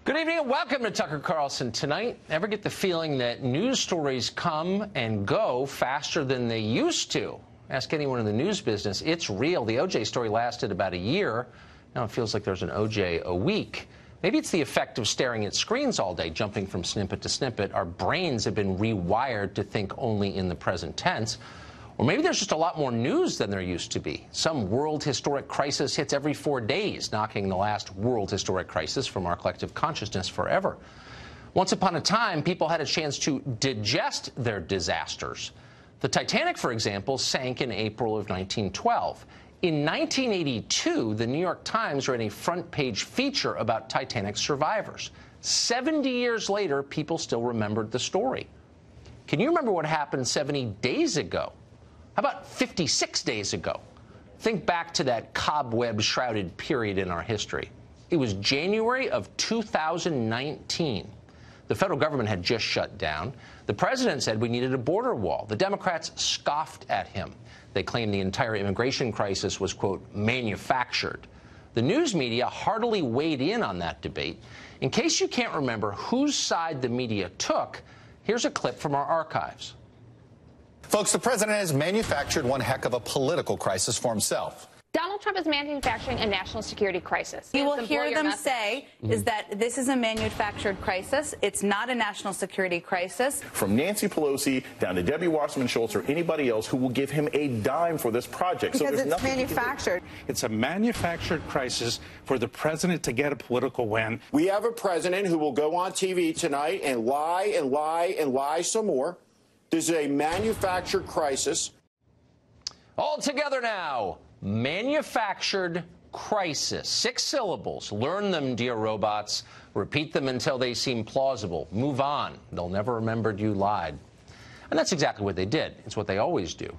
Good evening and welcome to Tucker Carlson Tonight. Ever get the feeling that news stories come and go faster than they used to? Ask anyone in the news business. It's real. The O.J. story lasted about a year. Now it feels like there's an O.J. a week. Maybe it's the effect of staring at screens all day, jumping from snippet to snippet. Our brains have been rewired to think only in the present tense. Or maybe there's just a lot more news than there used to be. Some world historic crisis hits every 4 days, knocking the last world historic crisis from our collective consciousness forever. Once upon a time, people had a chance to digest their disasters. The Titanic, for example, sank in April of 1912. In 1982, the New York Times ran a front-page feature about Titanic survivors. 70 years later, people still remembered the story. Can you remember what happened 70 days ago? How about 56 days ago? Think back to that cobweb-shrouded period in our history. It was January of 2019. The federal government had just shut down. The president said we needed a border wall. The Democrats scoffed at him. They claimed the entire immigration crisis was, quote, manufactured. The news media heartily weighed in on that debate. In case you can't remember whose side the media took, here's a clip from our archives. Folks, the president has manufactured one heck of a political crisis for himself. Donald Trump is manufacturing a national security crisis. You will hear them say is that this is a manufactured crisis. It's not a national security crisis. From Nancy Pelosi down to Debbie Wasserman Schultz or anybody else who will give him a dime for this project. Because so there's it's manufactured. It's a manufactured crisis for the president to get a political win. We have a president who will go on TV tonight and lie and lie and lie some more. This is a manufactured crisis. All together now. Manufactured crisis. 6 syllables. Learn them, dear robots. Repeat them until they seem plausible. Move on. They'll never remember you lied. And that's exactly what they did. It's what they always do.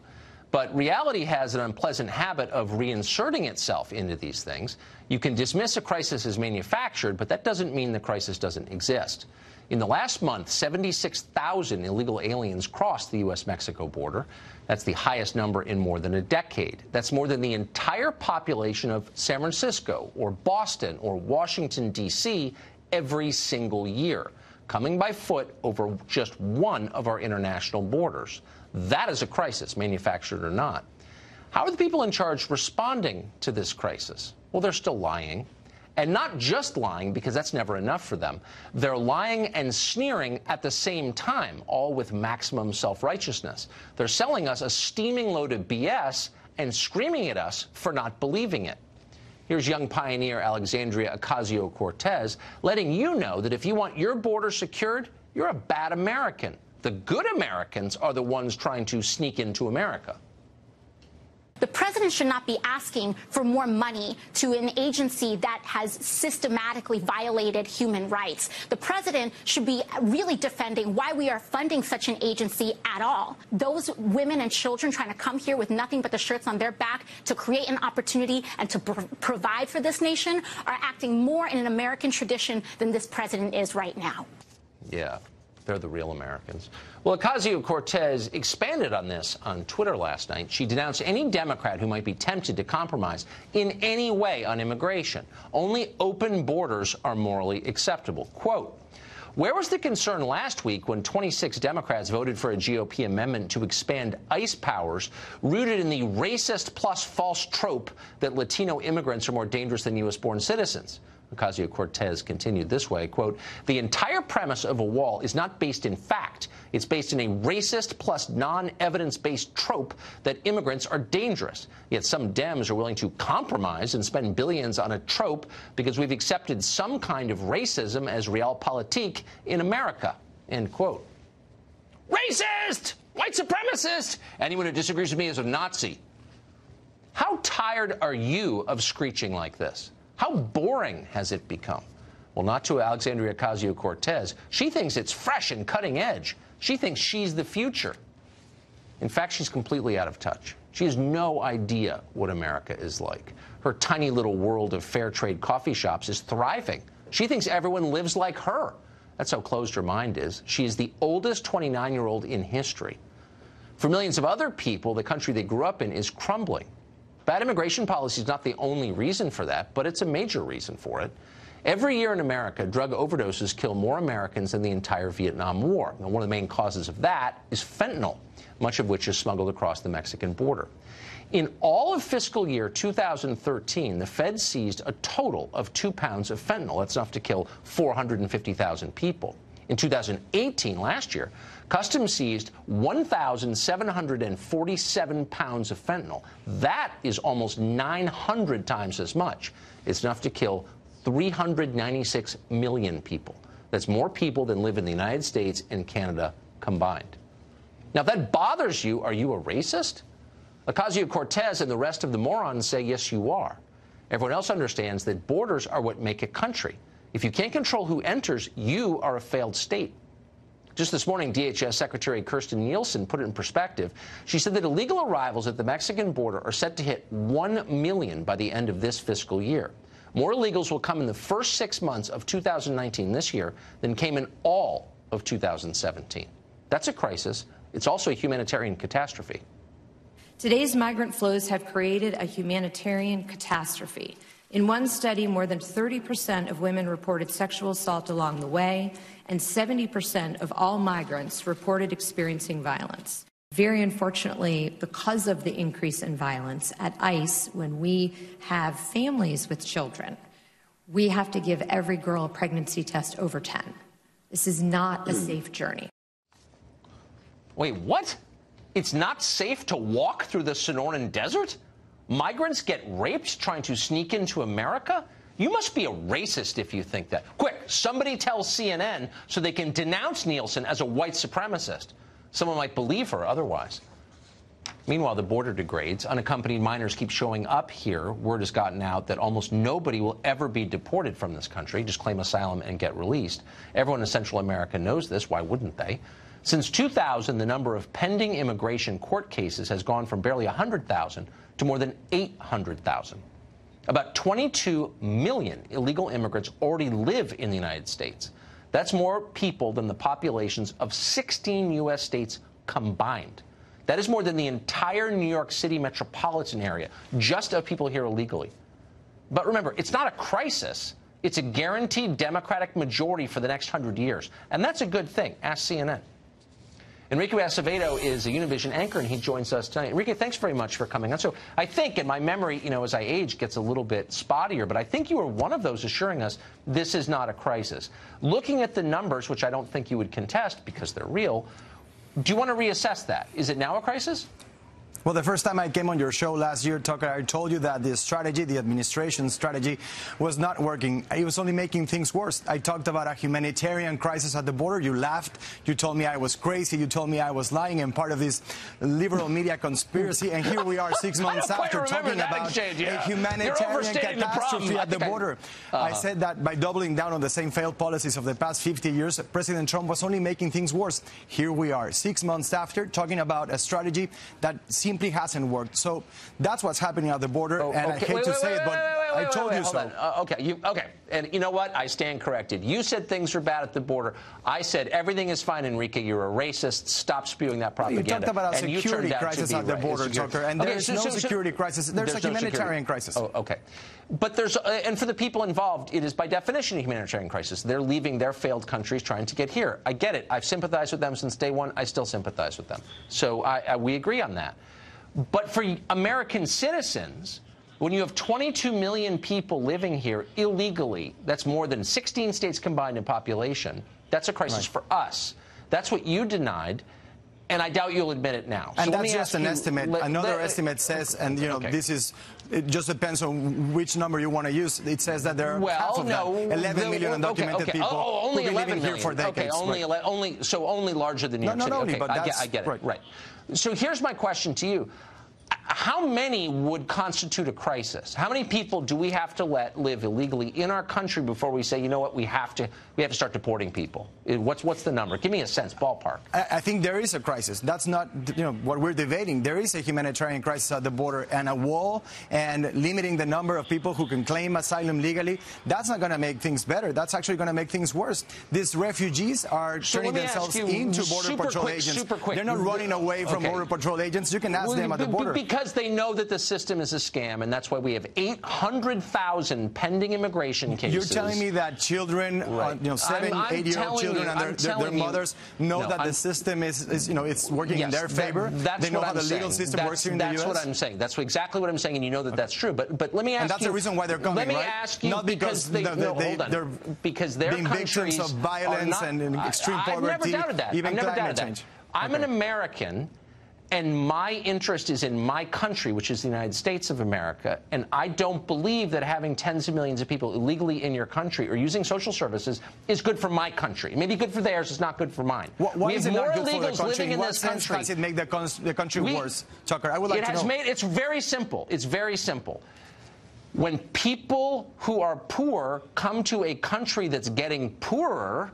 But reality has an unpleasant habit of reinserting itself into these things. You can dismiss a crisis as manufactured, but that doesn't mean the crisis doesn't exist. In the last month, 76,000 illegal aliens crossed the U.S.-Mexico border. That's the highest number in more than a decade. That's more than the entire population of San Francisco or Boston or Washington, D.C. every single year, coming by foot over just one of our international borders. That is a crisis, manufactured or not. How are the people in charge responding to this crisis? Well, they're still lying. And not just lying, because that's never enough for them. They're lying and sneering at the same time, all with maximum self-righteousness. They're selling us a steaming load of BS and screaming at us for not believing it. Here's young pioneer Alexandria Ocasio-Cortez letting you know that if you want your border secured, you're a bad American. The good Americans are the ones trying to sneak into America. The president should not be asking for more money to an agency that has systematically violated human rights. The president should be really defending why we are funding such an agency at all. Those women and children trying to come here with nothing but the shirts on their back to create an opportunity and to provide for this nation are acting more in an American tradition than this president is right now. Yeah. They're the real Americans. Well, Ocasio-Cortez expanded on this on Twitter last night. She denounced any Democrat who might be tempted to compromise in any way on immigration. Only open borders are morally acceptable. Quote, where was the concern last week when 26 Democrats voted for a GOP amendment to expand ICE powers rooted in the racist plus false trope that Latino immigrants are more dangerous than U.S.-born citizens? Ocasio-Cortez continued this way, quote, the entire premise of a wall is not based in fact. It's based in a racist plus non-evidence-based trope that immigrants are dangerous. Yet some Dems are willing to compromise and spend billions on a trope because we've accepted some kind of racism as realpolitik in America, end quote. Racist! White supremacist! Anyone who disagrees with me is a Nazi. How tired are you of screeching like this? How boring has it become? Well, not to Alexandria Ocasio-Cortez. She thinks it's fresh and cutting edge. She thinks she's the future. In fact, she's completely out of touch. She has no idea what America is like. Her tiny little world of fair trade coffee shops is thriving. She thinks everyone lives like her. That's how closed her mind is. She is the oldest 29-year-old in history. For millions of other people, the country they grew up in is crumbling. Bad immigration policy is not the only reason for that, but it's a major reason for it. Every year in America, drug overdoses kill more Americans than the entire Vietnam War. Now, one of the main causes of that is fentanyl, much of which is smuggled across the Mexican border. In all of fiscal year 2013, the Fed seized a total of 2 pounds of fentanyl. That's enough to kill 450,000 people. In 2018, last year, Customs seized 1,747 pounds of fentanyl. That is almost 900 times as much. It's enough to kill 396 million people. That's more people than live in the United States and Canada combined. Now, if that bothers you, are you a racist? Ocasio-Cortez and the rest of the morons say, yes, you are. Everyone else understands that borders are what make a country. If you can't control who enters, you are a failed state. Just this morning, DHS Secretary Kirstjen Nielsen put it in perspective. She said that illegal arrivals at the Mexican border are set to hit 1 million by the end of this fiscal year. More illegals will come in the first 6 months of 2019 this year than came in all of 2017. That's a crisis. It's also a humanitarian catastrophe. Today's migrant flows have created a humanitarian catastrophe. In one study, more than 30% of women reported sexual assault along the way, and 70% of all migrants reported experiencing violence. Very unfortunately, because of the increase in violence at ICE, when we have families with children, we have to give every girl a pregnancy test over 10. This is not a safe journey. Wait, what? It's not safe to walk through the Sonoran Desert? Migrants get raped trying to sneak into America? You must be a racist if you think that. Quick, somebody tell CNN so they can denounce Nielsen as a white supremacist. Someone might believe her otherwise. Meanwhile, the border degrades. Unaccompanied minors keep showing up here. Word has gotten out that almost nobody will ever be deported from this country. Just claim asylum and get released. Everyone in Central America knows this. Why wouldn't they? Since 2000, the number of pending immigration court cases has gone from barely 100,000 to more than 800,000. About 22 million illegal immigrants already live in the United States. That's more people than the populations of 16 U.S. states combined. That is more than the entire New York City metropolitan area, just of people here illegally. But remember, it's not a crisis. It's a guaranteed Democratic majority for the next 100 years. And that's a good thing. Ask CNN. Enrique Acevedo is a Univision anchor, and he joins us tonight. Enrique, thanks very much for coming on. So I think, and my memory, as I age, gets a little bit spottier, but I think you were one of those assuring us this is not a crisis. Looking at the numbers, which I don't think you would contest because they're real, do you want to reassess that? Is it now a crisis? Well, the first time I came on your show last year, Tucker, I told you that the strategy, the administration strategy, was not working. It was only making things worse. I talked about a humanitarian crisis at the border. You laughed. You told me I was crazy. You told me I was lying and part of this liberal media conspiracy. And here we are 6 months after talking about a humanitarian catastrophe at the border. I said that by doubling down on the same failed policies of the past 50 years, President Trump was only making things worse. Here we are 6 months after talking about a strategy that simply hasn't worked. So that's what's happening at the border, and I hate to say it, but I told you so. Okay. And you know what? I stand corrected. You said things are bad at the border. I said everything is fine, Enrique. You're a racist. Stop spewing that propaganda. You talked about a security crisis at the border, Tucker, and there's no security crisis. There's a humanitarian crisis. Oh, okay. But there's, and for the people involved, it is by definition a humanitarian crisis. They're leaving their failed countries trying to get here. I get it. I've sympathized with them since day one. I still sympathize with them. So we agree on that. But for American citizens, when you have 22 million people living here illegally, that's more than 16 states combined in population, that's a crisis for us. That's what you denied, and I doubt you'll admit it now. And so that's just an estimate. Another estimate says, and this is, it just depends on which number you want to use. It says that there are half of that, 11 million undocumented people only who have been living here for decades. Okay, only larger than New York City. Not only, but I get it. Right. So here's my question to you. How many would constitute a crisis? How many people do we have to let live illegally in our country before we say, you know what, we have to start deporting people? What's the number? Give me a sense, ballpark. I think there is a crisis. That's not what we're debating. There is a humanitarian crisis at the border, and a wall and limiting the number of people who can claim asylum legally, that's not going to make things better. That's actually going to make things worse. These refugees are turning themselves into Border Patrol agents. They're not running away from Border Patrol agents. You can ask them at the border. Because they know that the system is a scam, and that's why we have 800,000 pending immigration cases. You're telling me that children, right. 7, 8-year-old children and their mothers know that the system is it's working in their favor? They know how the legal system works here in the U.S.? That's what I'm saying. That's exactly what I'm saying, and you know that that's true. But let me ask you... And that's the reason why they're coming, right? Let me right? ask you, not because they're being victims of violence and extreme poverty, even climate change. I'm an American, and my interest is in my country, which is the United States of America, and I don't believe that having tens of millions of people illegally in your country or using social services is good for my country. It may be good for theirs, it's not good for mine. Why is it not good for the country? Living in what this sense country. does it make the country worse, Tucker? I would like to know. It's very simple. It's very simple. When people who are poor come to a country that's getting poorer,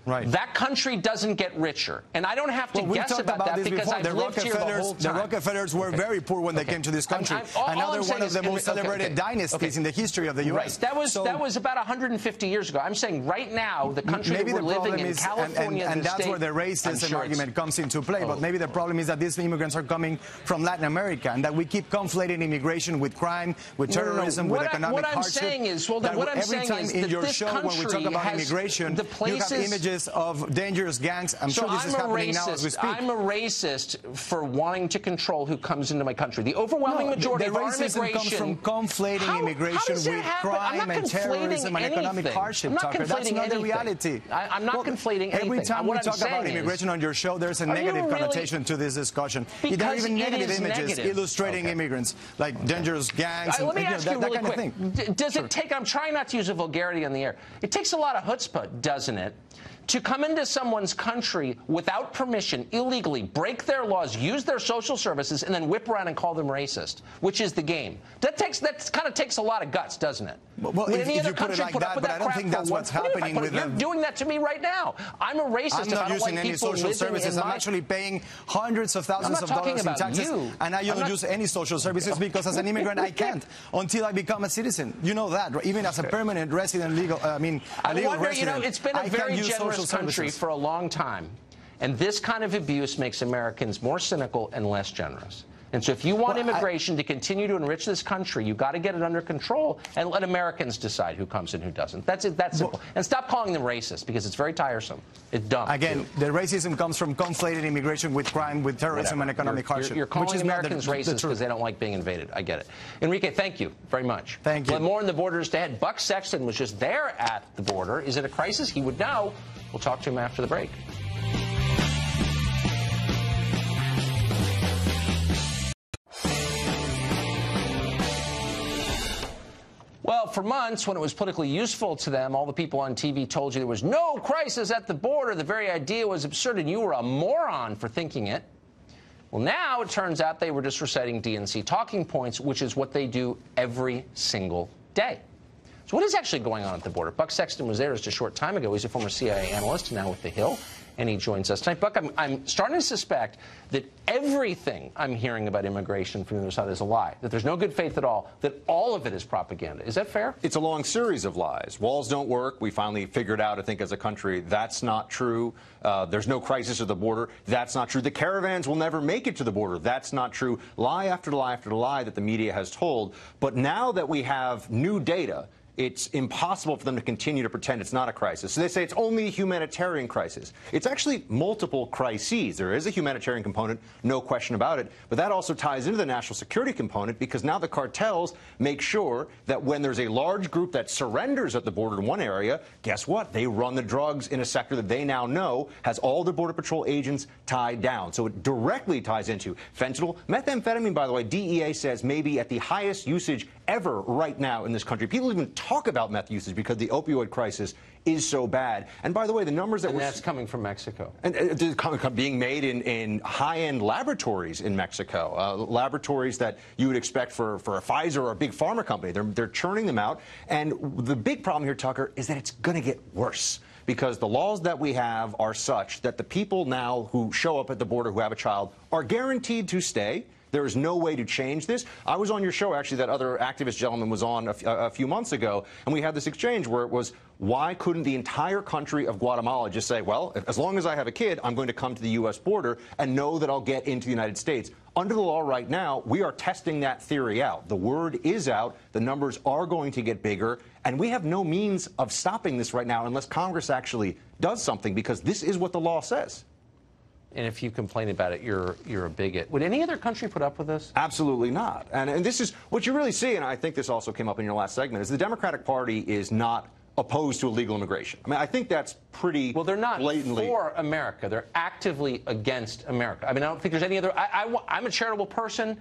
that country doesn't get richer. And I don't have to guess about that because I've lived here the whole time. The Rockefellers were very poor when they came to this country. And now they're one of the most celebrated dynasties in the history of the U.S. Right. That was about 150 years ago. I'm saying right now, the country that we're living in, California, and that's where the racism argument comes into play. But maybe the problem is that these immigrants are coming from Latin America and that we keep conflating immigration with crime, with terrorism, with economic hardship. What I'm saying is, well, then what I'm saying is that this country when we talk about immigration, you have images of dangerous gangs. I'm sure this is happening now as we speak. I'm a racist for wanting to control who comes into my country. The overwhelming majority of our immigration comes from conflating immigration with crime and terrorism and economic hardship, Tucker. That's not the reality. I'm not conflating anything. Every time we talk about immigration on your show, there's a negative connotation to this discussion. There are even negative images illustrating immigrants, like dangerous gangs and let me ask you really kind of thing. Does it take, I'm trying not to use a vulgarity on the air, it takes a lot of chutzpah, doesn't it, to come into someone's country without permission, illegally, break their laws, use their social services, and then whip around and call them racist, which is the game. That kind of takes a lot of guts, doesn't it? Well, if you put it like that, but I don't think that's what's happening with You're doing that to me right now. I'm a racist. I'm not using any social services. I'm actually paying hundreds of thousands of dollars in taxes, and I don't use any social services because as an immigrant I can't until I become a citizen. You know that, right? Even as a permanent resident, legal resident. It's been a very generous country for a long time, and this kind of abuse makes Americans more cynical and less generous. And so if you want immigration to continue to enrich this country, you've got to get it under control and let Americans decide who comes and who doesn't. That's it. That's simple. And stop calling them racist because it's very tiresome. It's dumb. Again, the racism comes from conflated immigration with crime, with terrorism and economic hardship. You're calling Americans racist because they don't like being invaded. I get it. Enrique, thank you very much. Thank you. We'll have more on the borders to head. Buck Sexton was just there at the border. Is it a crisis? He would know. We'll talk to him after the break. Well, for months, when it was politically useful to them, all the people on TV told you there was no crisis at the border. The very idea was absurd, and you were a moron for thinking it. Well, now it turns out they were just reciting DNC talking points, which is what they do every single day. So what is actually going on at the border? Buck Sexton was there just a short time ago. He's a former CIA analyst, now with The Hill, and he joins us tonight. Buck, I'm starting to suspect that everything I'm hearing about immigration from the other side is a lie, that there's no good faith at all, that all of it is propaganda. Is that fair? It's a long series of lies. Walls don't work. We finally figured out, I think, as a country, that's not true. There's no crisis at the border. That's not true. The caravans will never make it to the border. That's not true. Lie after lie after lie that the media has told. But now that we have new data, it's impossible for them to continue to pretend it's not a crisis. So they say it's only a humanitarian crisis. It's actually multiple crises. There is a humanitarian component, no question about it, but that also ties into the national security component because now the cartels make sure that when there's a large group that surrenders at the border in one area, guess what? They run the drugs in a sector that they now know has all the Border Patrol agents tied down. So it directly ties into fentanyl. Methamphetamine, by the way, DEA says may be at the highest usage ever right now in this country. People even talk about meth usage because the opioid crisis is so bad. And by the way, the numbers that that's coming from Mexico. And being made in high-end laboratories in Mexico, laboratories that you would expect for a Pfizer or a big pharma company. They're churning them out. And the big problem here, Tucker, is that it's going to get worse because the laws that we have are such that the people now who show up at the border who have a child are guaranteed to stay. There is no way to change this. I was on your show, actually, that other activist gentleman was on a few months ago, and we had this exchange where it was, why couldn't the entire country of Guatemala just say, well, as long as I have a kid, I'm going to come to the U.S. border and know that I'll get into the United States? Under the law right now, we are testing that theory out. The word is out. The numbers are going to get bigger. And we have no means of stopping this right now unless Congress actually does something, because this is what the law says. And if you complain about it, you're a bigot. Would any other country put up with this? Absolutely not. And this is what you really see, and I think this also came up in your last segment, is the Democratic Party is not opposed to illegal immigration. I mean, I think that's pretty Well, they're not blatantly for America. They're actively against America. I mean, I don't think there's any other... I'm a charitable person.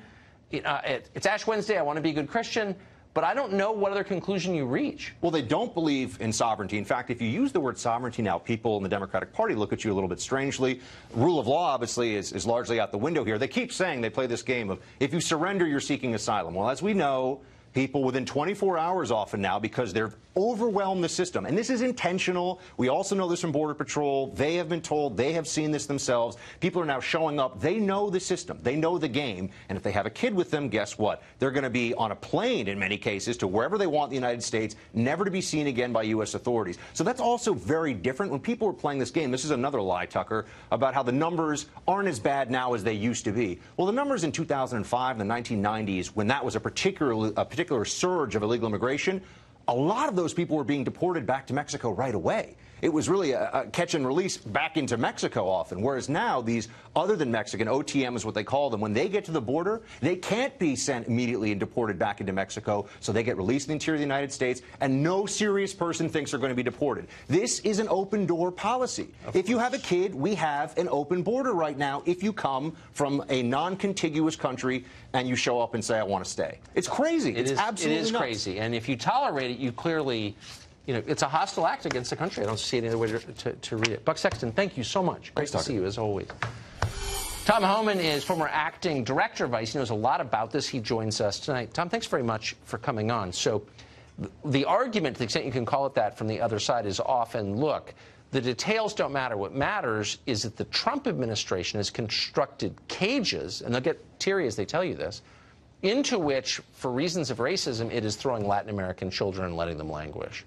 It's Ash Wednesday. I want to be a good Christian. But I don't know what other conclusion you reach. Well, they don't believe in sovereignty. In fact, if you use the word sovereignty now, people in the Democratic Party look at you a little bit strangely. Rule of law, obviously, is largely out the window here. They keep saying, they play this game of, if you surrender, you're seeking asylum. Well, as we know, people within 24 hours often now, because they've overwhelmed the system. And this is intentional. We also know this from Border Patrol. They have been told. They have seen this themselves. People are now showing up. They know the system. They know the game. And if they have a kid with them, guess what? They're going to be on a plane, in many cases, to wherever they want in the United States, never to be seen again by U.S. authorities. So that's also very different. When people are playing this game, this is another lie, Tucker, about how the numbers aren't as bad now as they used to be. Well, the numbers in 2005, the 1990s, when that was a particular surge of illegal immigration, a lot of those people were being deported back to Mexico right away. It was really a catch and release back into Mexico often, whereas now these other than Mexican, OTM is what they call them, when they get to the border, they can't be sent immediately and deported back into Mexico, so they get released in the interior of the United States, and no serious person thinks they're going to be deported. This is an open-door policy. If you have a kid, we have an open border right now if you come from a non-contiguous country and you show up and say, I want to stay. It's crazy. It's absolutely nuts. Crazy. And if you tolerate it, you clearly... You know, it's a hostile act against the country. I don't see any other way to read it. Buck Sexton, thank you so much. Great to see you, as always. Tom Homan is former acting director of ICE. He knows a lot about this. He joins us tonight. Tom, thanks very much for coming on. So the argument, to the extent you can call it that, from the other side is often, look, the details don't matter. What matters is that the Trump administration has constructed cages, and they'll get teary as they tell you this, into which, for reasons of racism, it is throwing Latin American children and letting them languish.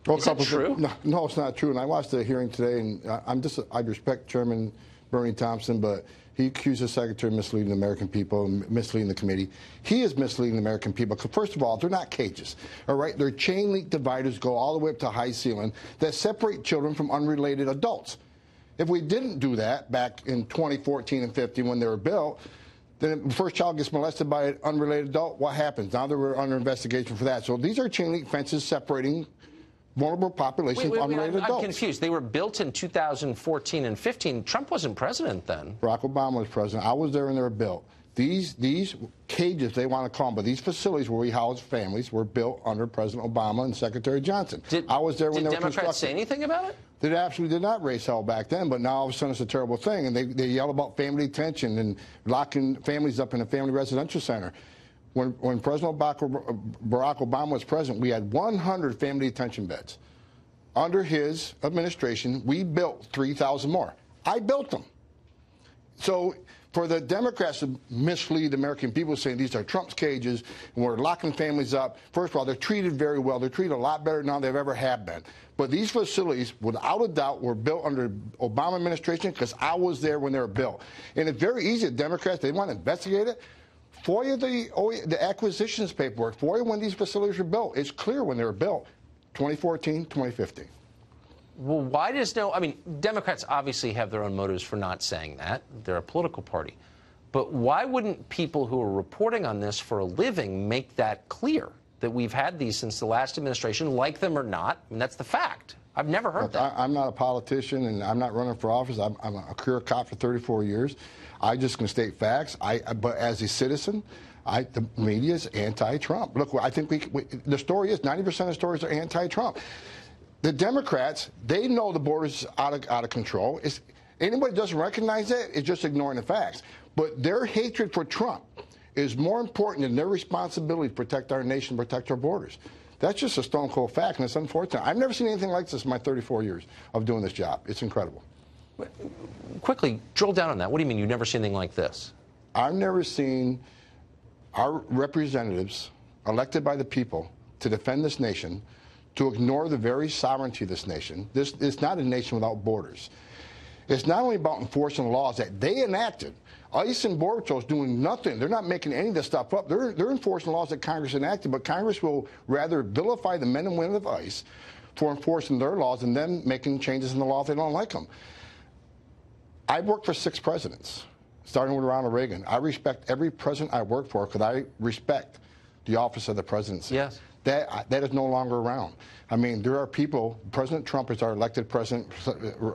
Well, is that true? No, it's not true. And I watched the hearing today, and I respect Chairman Bernie Thompson, but he accused the Secretary of misleading the American people, misleading the committee. He is misleading the American people. Because first of all, they're not cages, all right? They're chain link dividers, go all the way up to high ceiling, that separate children from unrelated adults. If we didn't do that back in 2014 and 15 when they were built, then the first child gets molested by an unrelated adult, what happens? Now they're under investigation for that. So these are chain link fences separating vulnerable population from unrelated adults. I'm confused. They were built in 2014 and 15. Trump wasn't president then. Barack Obama was president. I was there when they were built. These cages, they want to call them, but these facilities where we house families were built under President Obama and Secretary Johnson. I was there when they were constructed. Did Democrats say anything about it? They absolutely did not raise hell back then, but now all of a sudden it's a terrible thing. And they yell about family detention and locking families up in a family residential center. When President Barack Obama was president, we had 100 family detention beds. Under his administration, we built 3,000 more. I built them. So for the Democrats to mislead the American people saying these are Trump's cages and we're locking families up, first of all, they're treated very well. They're treated a lot better now than they've ever have been. But these facilities, without a doubt, were built under Obama administration because I was there when they were built. And it's very easy. The Democrats, they want to investigate it. FOIA the acquisitions paperwork. FOIA when these facilities were built. It's clear when they were built, 2014, 2015. Well, why does no... I mean, Democrats obviously have their own motives for not saying that. They're a political party. But why wouldn't people who are reporting on this for a living make that clear, that we've had these since the last administration, like them or not? I mean, that's the fact. I've never heard that. I'm not a politician, and I'm not running for office. I'm a career cop for 34 years. I just can state facts. But as a citizen, the media is anti-Trump. Look, I think the story is 90% of stories are anti-Trump. The Democrats, they know the border's out of control. Anybody who doesn't recognize that is just ignoring the facts. But their hatred for Trump is more important than their responsibility to protect our nation, protect our borders. That's just a stone cold fact, and it's unfortunate. I've never seen anything like this in my 34 years of doing this job. It's incredible. Quickly, drill down on that. What do you mean you've never seen anything like this? I've never seen our representatives elected by the people to defend this nation, to ignore the very sovereignty of this nation. This is not a nation without borders. It's not only about enforcing the laws that they enacted. ICE and Border Patrol is doing nothing. They're not making any of this stuff up. They're enforcing laws that Congress enacted, but Congress will rather vilify the men and women of ICE for enforcing their laws and then making changes in the law if they don't like them. I've worked for 6 presidents, starting with Ronald Reagan. I respect every president I work for because I respect the office of the presidency. Yes. That is no longer around. I mean, there are people, President Trump is our elected president,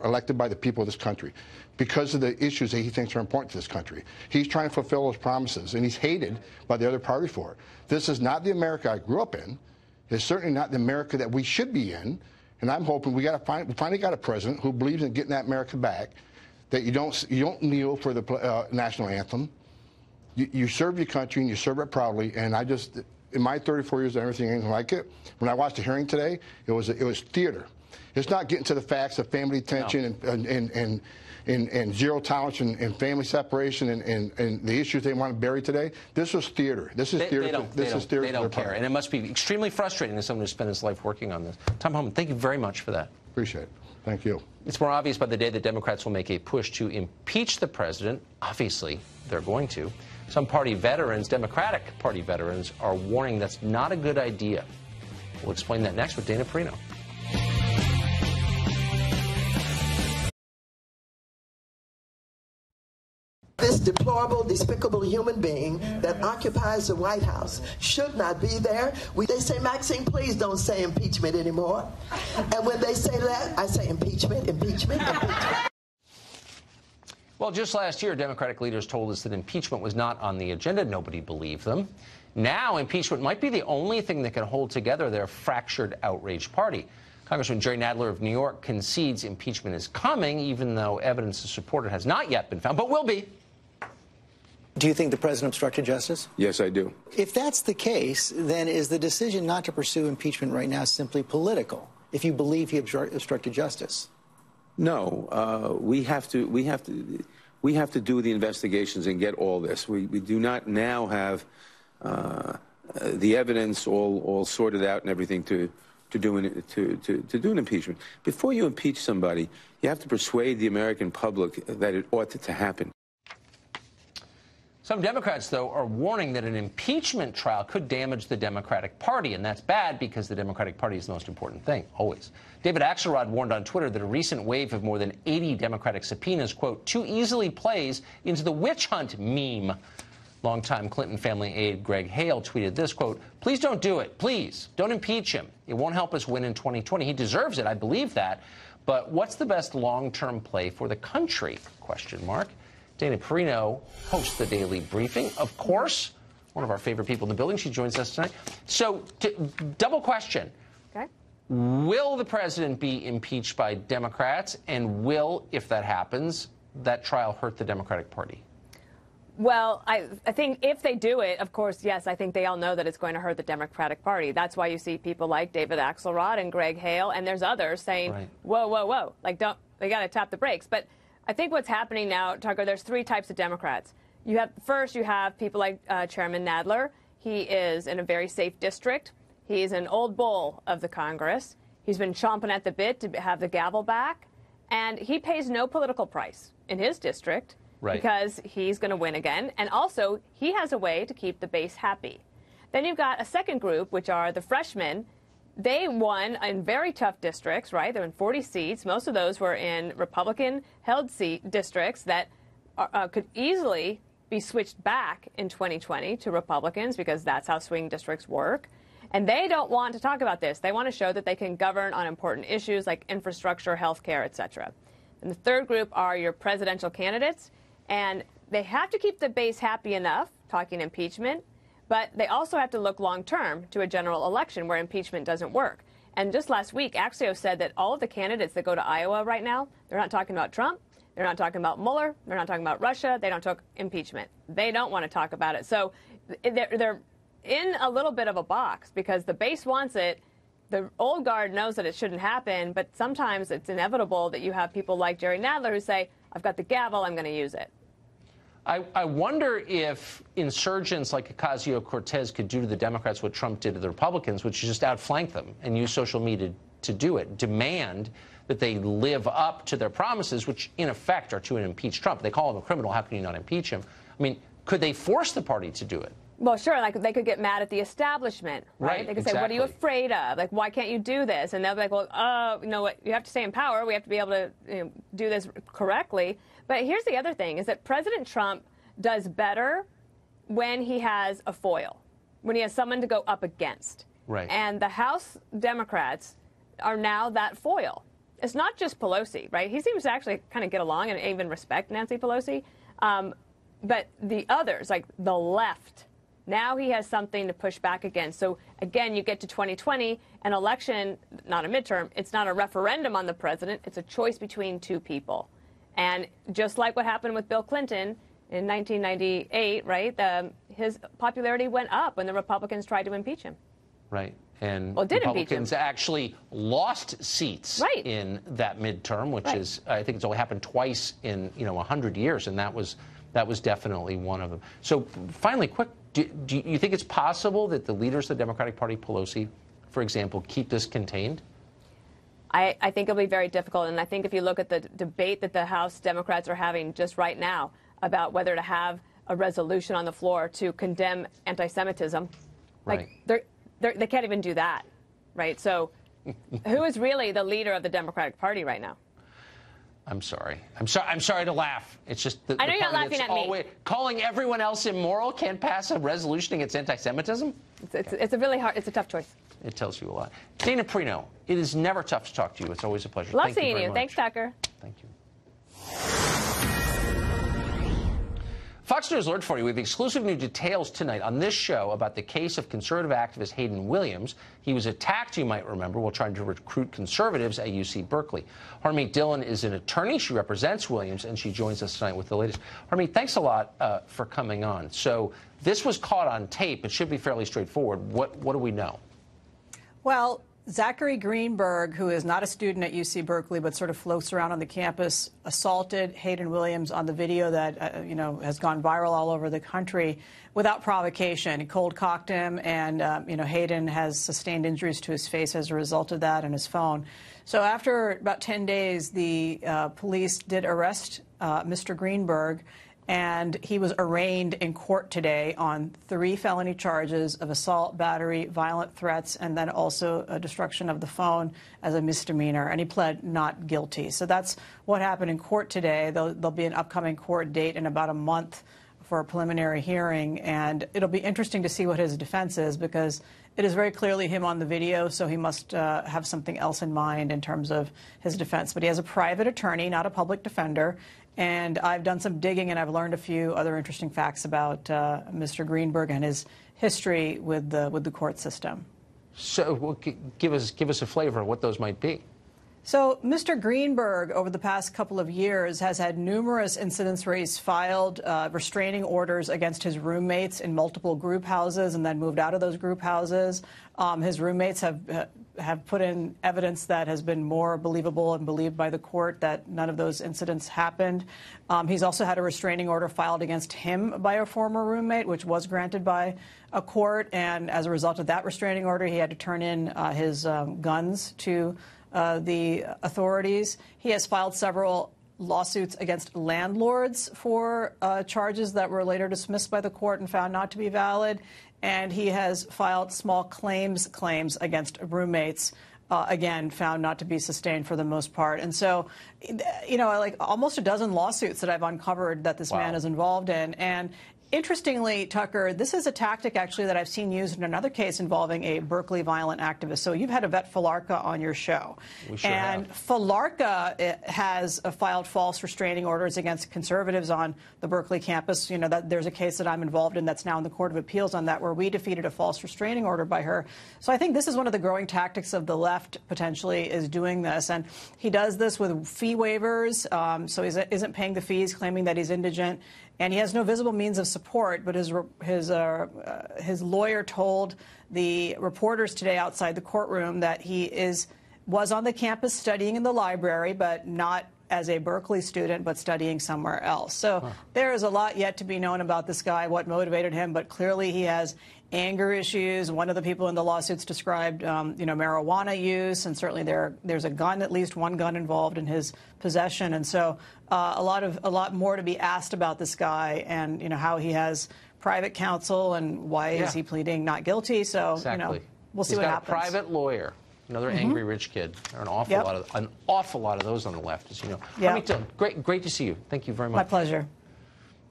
elected by the people of this country because of the issues that he thinks are important to this country. He's trying to fulfill those promises, and he's hated by the other party for it. This is not the America I grew up in. It's certainly not the America that we should be in, and I'm hoping we finally got a president who believes in getting that America back, that you don't kneel for the national anthem. You serve your country, and you serve it proudly, and I just... In my 34 years, everything anything like it. When I watched the hearing today, it was theater. It's not getting to the facts of family tension and zero tolerance and family separation and the issues they want to bury today. This was theater. This is theater. They don't care, and it must be extremely frustrating to someone who spent his life working on this. Tom Homan, thank you very much for that. Appreciate it. Thank you. It's more obvious by the day that Democrats will make a push to impeach the president. Obviously, they're going to. Some party veterans, Democratic Party veterans, are warning that's not a good idea. We'll explain that next with Dana Perino. This deplorable, despicable human being that occupies the White House should not be there. They say, Maxine, please don't say impeachment anymore. And when they say that, I say impeachment, impeachment, impeachment. Well, just last year, Democratic leaders told us that impeachment was not on the agenda. Nobody believed them. Now, impeachment might be the only thing that can hold together their fractured, outraged party. Congressman Jerry Nadler of New York concedes impeachment is coming, even though evidence to support it has not yet been found, but will be. Do you think the president obstructed justice? Yes, I do. If that's the case, then is the decision not to pursue impeachment right now simply political, if you believe he obstructed justice? No, we have to do the investigations and get all this. We do not now have the evidence all sorted out and everything to do an impeachment. Before you impeach somebody, you have to persuade the American public that it ought to happen. Some Democrats, though, are warning that an impeachment trial could damage the Democratic Party, and that's bad because the Democratic Party is the most important thing, always. David Axelrod warned on Twitter that a recent wave of more than 80 Democratic subpoenas, quote, too easily plays into the witch hunt meme. Longtime Clinton family aide Greg Hale tweeted this, quote, please don't do it. Please don't impeach him. It won't help us win in 2020. He deserves it. I believe that. But what's the best long-term play for the country? Question mark. Dana Perino hosts the Daily Briefing, of course, one of our favorite people in the building. She joins us tonight. So, double question. Okay. Will the president be impeached by Democrats? And will, if that happens, that trial hurt the Democratic Party? Well, I think if they do it, of course, yes, I think they all know that it's going to hurt the Democratic Party. That's why you see people like David Axelrod and Greg Hale, and there's others saying, right. Whoa, whoa, whoa, like, they got to tap the brakes. But I think what's happening now, Tucker, there's 3 types of Democrats. First, you have people like Chairman Nadler. He is in a very safe district. He's an old bull of the Congress. He's been chomping at the bit to have the gavel back. And he pays no political price in his district because he's going to win again. And also, he has a way to keep the base happy. Then you've got a second group, which are the freshmen. They won in very tough districts, right? They're in 40 seats. Most of those were in Republican-held districts that could easily be switched back in 2020 to Republicans because that's how swing districts work. And they don't want to talk about this. They want to show that they can govern on important issues like infrastructure, health care, et cetera. And the third group are your presidential candidates. And they have to keep the base happy enough, talking impeachment, but they also have to look long-term to a general election where impeachment doesn't work. And just last week, Axios said that all of the candidates that go to Iowa right now, they're not talking about Trump, they're not talking about Mueller, they're not talking about Russia, they don't talk impeachment. They don't want to talk about it. So they're in a little bit of a box because the base wants it. The old guard knows that it shouldn't happen, but sometimes it's inevitable that you have people like Jerry Nadler who say, I've got the gavel, I'm going to use it. I wonder if insurgents like Ocasio-Cortez could do to the Democrats what Trump did to the Republicans, which is just outflank them and use social media to do it, demand that they live up to their promises, which in effect are to impeach Trump. They call him a criminal. How can you not impeach him? I mean, could they force the party to do it? Well, sure. Like they could get mad at the establishment, right? They could say, "What are you afraid of? Like, why can't you do this?" And they'll be like, "Well, you know what? You have to stay in power. We have to be able to do this correctly." But here's the other thing: is that President Trump does better when he has a foil, when he has someone to go up against. Right. And the House Democrats are now that foil. It's not just Pelosi, right? He seems to actually kind of get along and even respect Nancy Pelosi. But the others, like the left. Now he has something to push back against. So, again, you get to 2020, an election, not a midterm, it's not a referendum on the president. It's a choice between two people. And just like what happened with Bill Clinton in 1998, right, his popularity went up when the Republicans tried to impeach him. Right. And Republicans actually lost seats in that midterm, which is, I think it's only happened twice in, 100 years, and that was definitely one of them. So, finally, quick. Do you think it's possible that the leaders of the Democratic Party, Pelosi, for example, keep this contained? I think it'll be very difficult. And I think if you look at the debate that the House Democrats are having just right now about whether to have a resolution on the floor to condemn anti-Semitism, like they can't even do that, right? So who is really the leader of the Democratic Party right now? I'm sorry. I'm sorry to laugh. It's just that I know you're not laughing at me. Calling everyone else immoral can't pass a resolution against anti-Semitism. It's a really hard. It's a tough choice. It tells you a lot. Dana Perino, it is never tough to talk to you. It's always a pleasure. Love seeing you. Thanks, Tucker. Thank you. Fox News alert for you with exclusive new details tonight on this show about the case of conservative activist Hayden Williams. He was attacked, you might remember, while trying to recruit conservatives at UC Berkeley. Harmeet Dillon is an attorney. She represents Williams, and she joins us tonight with the latest. Harmeet, thanks a lot for coming on. So this was caught on tape. It should be fairly straightforward. What do we know? Well, Zachary Greenberg, who is not a student at UC Berkeley but sort of floats around on the campus, assaulted Hayden Williams on the video that has gone viral all over the country without provocation. He cold-cocked him, and Hayden has sustained injuries to his face as a result of that and his phone. So after about 10 days, the police did arrest Mr. Greenberg, and he was arraigned in court today on 3 felony charges of assault, battery, violent threats, and then also a destruction of the phone as a misdemeanor. And he pled not guilty. So that's what happened in court today. There'll be an upcoming court date in about a month for a preliminary hearing. And it'll be interesting to see what his defense is, because it is very clearly him on the video, so he must have something else in mind in terms of his defense. But he has a private attorney, not a public defender. And I've done some digging, and I've learned a few other interesting facts about Mr. Greenberg and his history with the court system. So give us a flavor of what those might be. So Mr. Greenberg, over the past couple of years, has had numerous incidents where he's filed restraining orders against his roommates in multiple group houses and then moved out of those group houses. His roommates have put in evidence that has been more believable and believed by the court that none of those incidents happened. He's also had a restraining order filed against him by a former roommate, which was granted by a court. And as a result of that restraining order, he had to turn in his guns to the authorities. He has filed several lawsuits against landlords for charges that were later dismissed by the court and found not to be valid. And he has filed small claims against roommates, again, found not to be sustained for the most part. And so, like almost a dozen lawsuits that I've uncovered that this man is involved in. And interestingly, Tucker, this is a tactic, actually, that I've seen used in another case involving a Berkeley violent activist. So you've had Yvette Falarka on your show. We sure and have. Falarka has filed false restraining orders against conservatives on the Berkeley campus. There's a case that I'm involved in that's now in the Court of Appeals on that, where we defeated a false restraining order by her. So I think this is one of the growing tactics of the left, potentially, is doing this. And he does this with fee waivers, so he isn't paying the fees, claiming that he's indigent. And he has no visible means of support, but his lawyer told the reporters today outside the courtroom that he was on the campus studying in the library, but not as a Berkeley student but studying somewhere else. So there is a lot yet to be known about this guy, what motivated him, but clearly he has anger issues. One of the people in the lawsuits described, marijuana use, and certainly there's a gun, at least one gun involved in his possession. And so a lot more to be asked about this guy, and how he has private counsel and why is he pleading not guilty. So we'll see what happens. He's got a private lawyer. Another angry rich kid. There are an awful lot of those on the left, as you know. Great to see you. Thank you very much. My pleasure.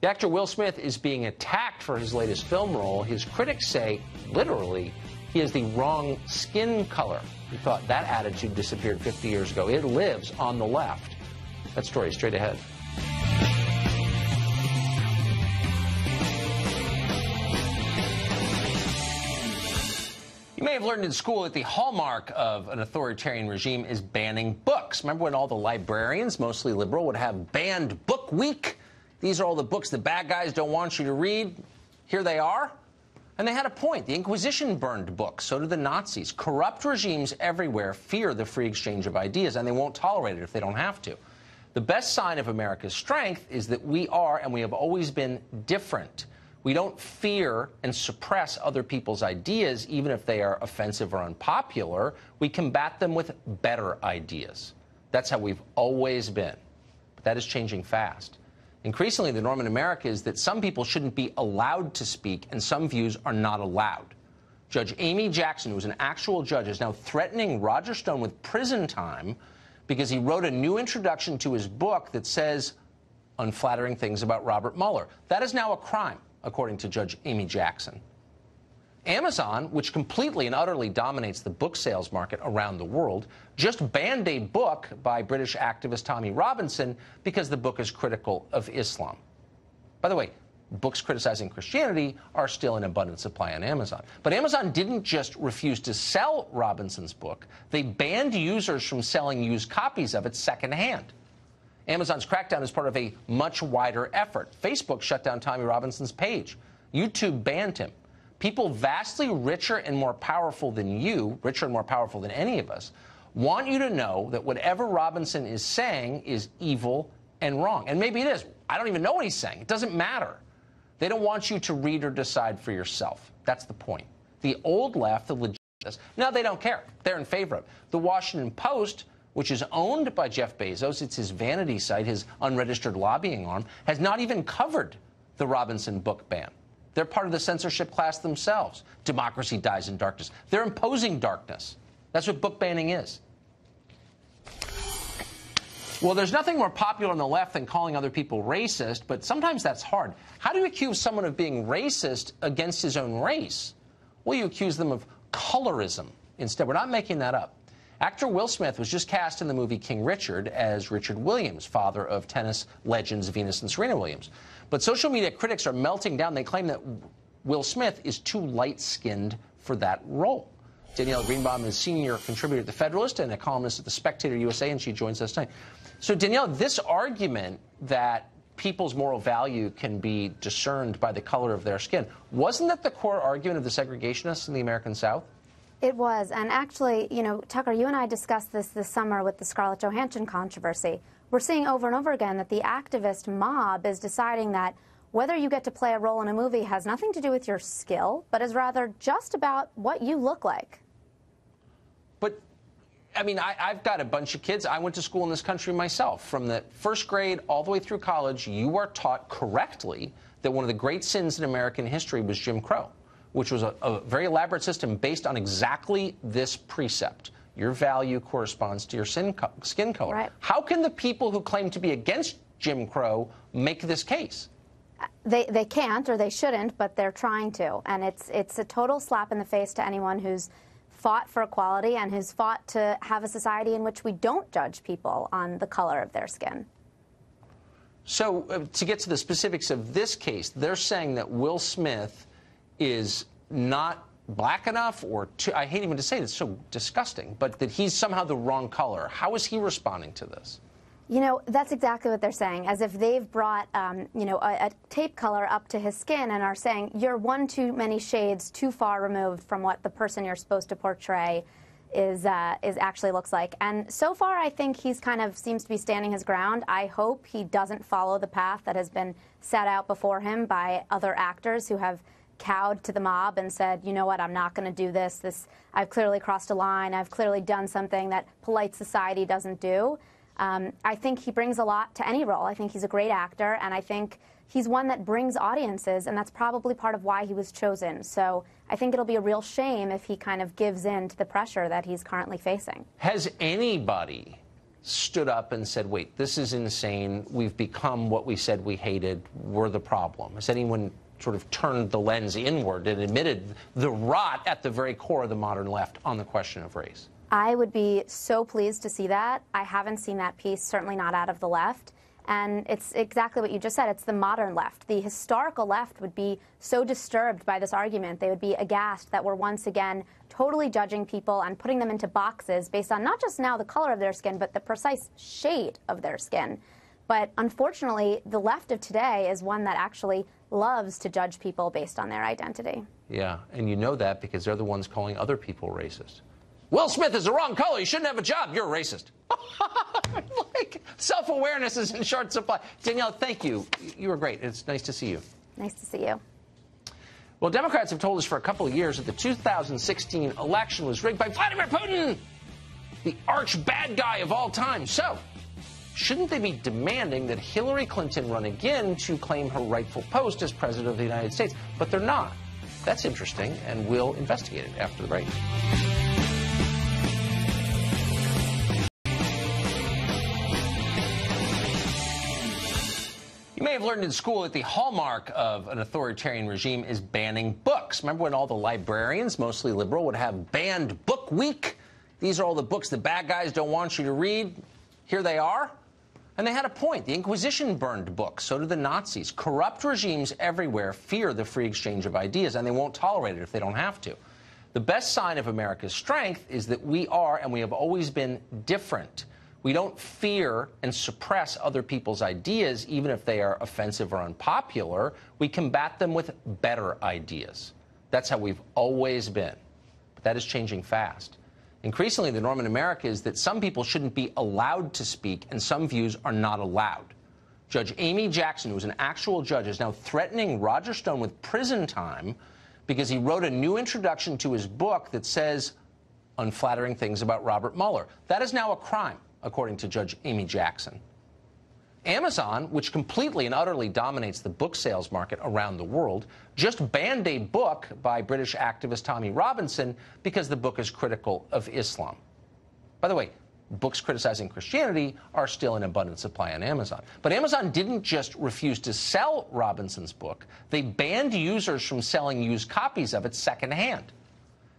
The actor Will Smith is being attacked for his latest film role. His critics say, literally, he has the wrong skin color. He thought that attitude disappeared 50 years ago. It lives on the left. That story is straight ahead. You may have learned in school that the hallmark of an authoritarian regime is banning books. Remember when all the librarians, mostly liberal, would have banned book week? These are all the books the bad guys don't want you to read. Here they are. And they had a point. The Inquisition burned books. So did the Nazis. Corrupt regimes everywhere fear the free exchange of ideas, and they won't tolerate it if they don't have to. The best sign of America's strength is that we are, and we have always been, different. We don't fear and suppress other people's ideas, even if they are offensive or unpopular. We combat them with better ideas. That's how we've always been. But that is changing fast. Increasingly, the norm in America is that some people shouldn't be allowed to speak, and some views are not allowed. Judge Amy Jackson, who's an actual judge, is now threatening Roger Stone with prison time because he wrote a new introduction to his book that says unflattering things about Robert Mueller. That is now a crime, according to Judge Amy Jackson. Amazon, which completely and utterly dominates the book sales market around the world, just banned a book by British activist Tommy Robinson because the book is critical of Islam. By the way, books criticizing Christianity are still in abundant supply on Amazon. But Amazon didn't just refuse to sell Robinson's book. They banned users from selling used copies of it secondhand. Amazon's crackdown is part of a much wider effort. Facebook shut down Tommy Robinson's page. YouTube banned him. People vastly richer and more powerful than you, richer and more powerful than any of us, want you to know that whatever Robinson is saying is evil and wrong. And maybe it is. I don't even know what he's saying. It doesn't matter. They don't want you to read or decide for yourself. That's the point. The old left, the legitimates, now they don't care. They're in favor of it. The Washington Post, which is owned by Jeff Bezos, it's his vanity site, his unregistered lobbying arm, has not even covered the Robinson book ban. They're part of the censorship class themselves. Democracy dies in darkness. They're imposing darkness. That's what book banning is. Well, there's nothing more popular on the left than calling other people racist, but sometimes that's hard. How do you accuse someone of being racist against his own race? Well, you accuse them of colorism instead. We're not making that up. Actor Will Smith was just cast in the movie King Richard as Richard Williams, father of tennis legends Venus and Serena Williams. But social media critics are melting down. They claim that Will Smith is too light-skinned for that role. Danielle Greenbaum is senior contributor at The Federalist and a columnist at The Spectator USA, and she joins us tonight. So, Danielle, this argument that people's moral value can be discerned by the color of their skin, wasn't that the core argument of the segregationists in the American South? It was. And actually, Tucker, you and I discussed this summer with the Scarlett Johansson controversy. We're seeing over and over again that the activist mob is deciding that whether you get to play a role in a movie has nothing to do with your skill, but is rather just about what you look like. But, I mean, I've got a bunch of kids. I went to school in this country myself. From the first grade all the way through college, you are taught correctly that one of the great sins in American history was Jim Crow, which was a very elaborate system based on exactly this precept. Your value corresponds to your skin color. Right. How can the people who claim to be against Jim Crow make this case? They can't, or they shouldn't, but they're trying to. And it's a total slap in the face to anyone who's fought for equality and who's fought to have a society in which we don't judge people on the color of their skin. So to get to the specifics of this case, they're saying that Will Smith is not black enough, or I hate even to say it, it's so disgusting, but that he's somehow the wrong color. How is he responding to this? That's exactly what they're saying, as if they've brought, a tape color up to his skin and are saying, you're one too many shades too far removed from what the person you're supposed to portray actually looks like. And so far, I think he's kind of seems to be standing his ground. I hope he doesn't follow the path that has been set out before him by other actors who have cowed to the mob and said, you know what, I'm not going to do this. I've clearly crossed a line. I've clearly done something that polite society doesn't do. I think he brings a lot to any role. I think he's a great actor, and I think he's one that brings audiences, and that's probably part of why he was chosen. So I think it'll be a real shame if he kind of gives in to the pressure that he's currently facing. Has anybody stood up and said, wait, this is insane. We've become what we said we hated. We're the problem? Has anyone sort of turned the lens inward and admitted the rot at the very core of the modern left on the question of race? I would be so pleased to see that. I haven't seen that piece, certainly not out of the left. And it's exactly what you just said. It's the modern left. The historical left would be so disturbed by this argument. They would be aghast that we're once again totally judging people and putting them into boxes based on not just now the color of their skin, but the precise shade of their skin. But unfortunately, the left of today is one that actually loves to judge people based on their identity. Yeah, and you know that because they're the ones calling other people racist. Will Smith is the wrong color. You shouldn't have a job. You're a racist. Like, self-awareness is in short supply. Danielle, thank you. You were great. It's nice to see you. Nice to see you. Well, Democrats have told us for a couple of years that the 2016 election was rigged by Vladimir Putin, the arch bad guy of all time. So, shouldn't they be demanding that Hillary Clinton run again to claim her rightful post as president of the United States? But they're not. That's interesting, and we'll investigate it after the break. You may have learned in school that the hallmark of an authoritarian regime is banning books. Remember when all the librarians, mostly liberal, would have banned book week? These are all the books the bad guys don't want you to read. Here they are. And they had a point. The Inquisition burned books. So did the Nazis. Corrupt regimes everywhere fear the free exchange of ideas, and they won't tolerate it if they don't have to. The best sign of America's strength is that we are, and we have always been, different. We don't fear and suppress other people's ideas, even if they are offensive or unpopular. We combat them with better ideas. That's how we've always been. But that is changing fast. Increasingly, the norm in America is that some people shouldn't be allowed to speak, and some views are not allowed. Judge Amy Jackson, who is an actual judge, is now threatening Roger Stone with prison time because he wrote a new introduction to his book that says unflattering things about Robert Mueller. That is now a crime, according to Judge Amy Jackson. Amazon, which completely and utterly dominates the book sales market around the world, just banned a book by British activist Tommy Robinson because the book is critical of Islam. By the way, books criticizing Christianity are still in abundant supply on Amazon. But Amazon didn't just refuse to sell Robinson's book. They banned users from selling used copies of it secondhand.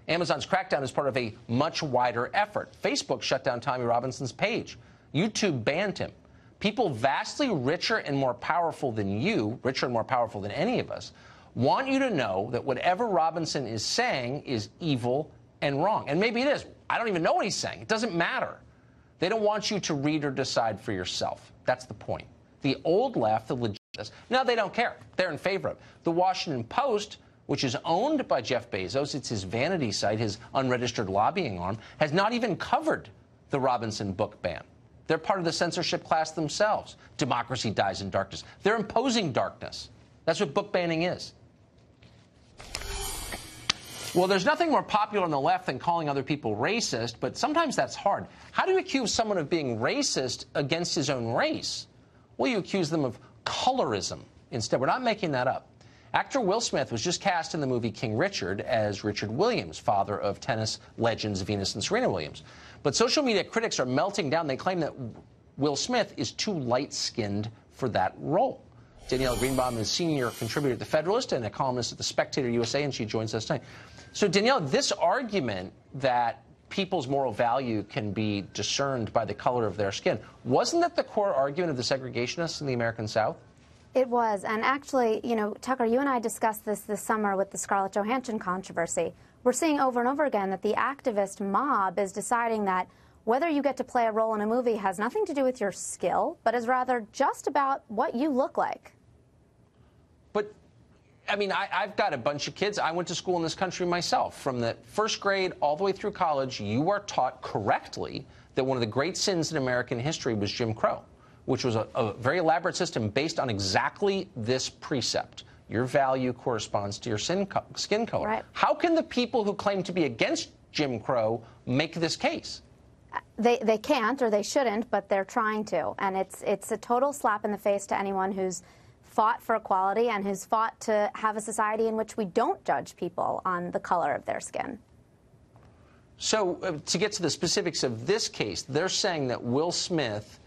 Amazon's crackdown is part of a much wider effort. Facebook shut down Tommy Robinson's page. YouTube banned him. People vastly richer and more powerful than you, richer and more powerful than any of us, want you to know that whatever Robinson is saying is evil and wrong. And maybe it is. I don't even know what he's saying. It doesn't matter. They don't want you to read or decide for yourself. That's the point. The old left, the legitists, now they don't care. They're in favor of it. The Washington Post, which is owned by Jeff Bezos, it's his vanity site, his unregistered lobbying arm, has not even covered the Robinson book ban. They're part of the censorship class themselves. Democracy dies in darkness. They're imposing darkness. That's what book banning is. Well, there's nothing more popular on the left than calling other people racist, but sometimes that's hard. How do you accuse someone of being racist against his own race? Well, you accuse them of colorism instead. We're not making that up. Actor Will Smith was just cast in the movie King Richard as Richard Williams, father of tennis legends Venus and Serena Williams. But social media critics are melting down. They claim that Will Smith is too light-skinned for that role. Danielle Greenbaum is senior contributor at The Federalist and a columnist at The Spectator USA, and she joins us tonight. So, Danielle, this argument that people's moral value can be discerned by the color of their skin, wasn't that the core argument of the segregationists in the American South? It was. And actually, you know, Tucker, you and I discussed this summer with the Scarlett Johansson controversy. We're seeing over and over again that the activist mob is deciding that whether you get to play a role in a movie has nothing to do with your skill, but is rather just about what you look like. But I mean, I've got a bunch of kids. I went to school in this country myself. From the first grade all the way through college, you are taught correctly that one of the great sins in American history was Jim Crow, which was a very elaborate system based on exactly this precept. Your value corresponds to your skin color. Right. How can the people who claim to be against Jim Crow make this case? They can't, or they shouldn't, but they're trying to. And it's a total slap in the face to anyone who's fought for equality and who's fought to have a society in which we don't judge people on the color of their skin. So to get to the specifics of this case, they're saying that Will Smith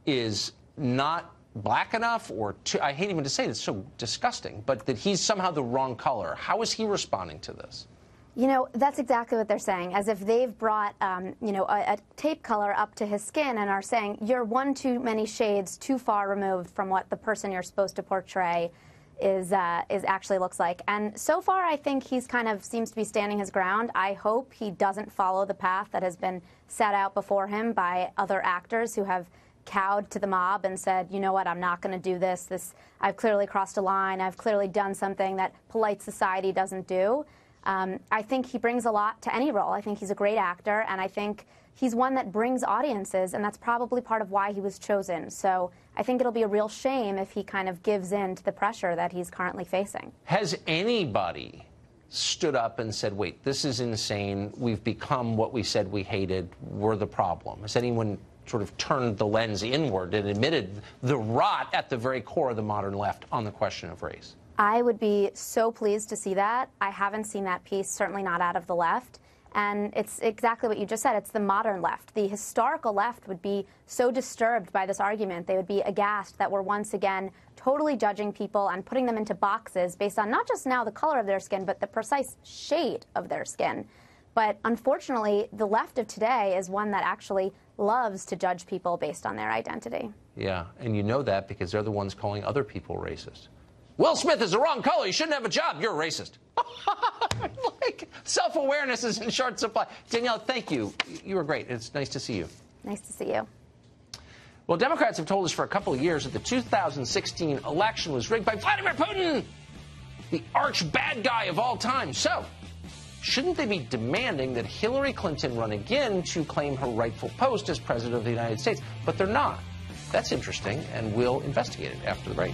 is not black enough, or I hate even to say it, it's so disgusting, but that he's somehow the wrong color. How is he responding to this? You know, that's exactly what they're saying, as if they've brought, you know, a tape color up to his skin and are saying, you're one too many shades too far removed from what the person you're supposed to portray is actually looks like. And so far, I think he's kind of seems to be standing his ground. I hope he doesn't follow the path that has been set out before him by other actors who have cowed to the mob and said, you know what, I'm not going to do this. I've clearly crossed a line. I've clearly done something that polite society doesn't do. I think he brings a lot to any role. I think he's a great actor, and I think he's one that brings audiences, and that's probably part of why he was chosen. So I think it'll be a real shame if he kind of gives in to the pressure that he's currently facing. Has anybody stood up and said, wait, this is insane. We've become what we said we hated. We're the problem? Has anyone sort of turned the lens inward and admitted the rot at the very core of the modern left on the question of race? I would be so pleased to see that. I haven't seen that piece, certainly not out of the left. And it's exactly what you just said. It's the modern left. The historical left would be so disturbed by this argument. They would be aghast that we're once again totally judging people and putting them into boxes based on not just now the color of their skin, but the precise shade of their skin. But unfortunately, the left of today is one that actually loves to judge people based on their identity. Yeah, and you know that because they're the ones calling other people racist. Will Smith is the wrong color. You shouldn't have a job. You're a racist. Like, self-awareness is in short supply. Danielle, thank you. You were great. It's nice to see you. Nice to see you. Well, Democrats have told us for a couple of years that the 2016 election was rigged by Vladimir Putin, the arch bad guy of all time. So, shouldn't they be demanding that Hillary Clinton run again to claim her rightful post as president of the United States? But they're not. That's interesting, and we'll investigate it after the break.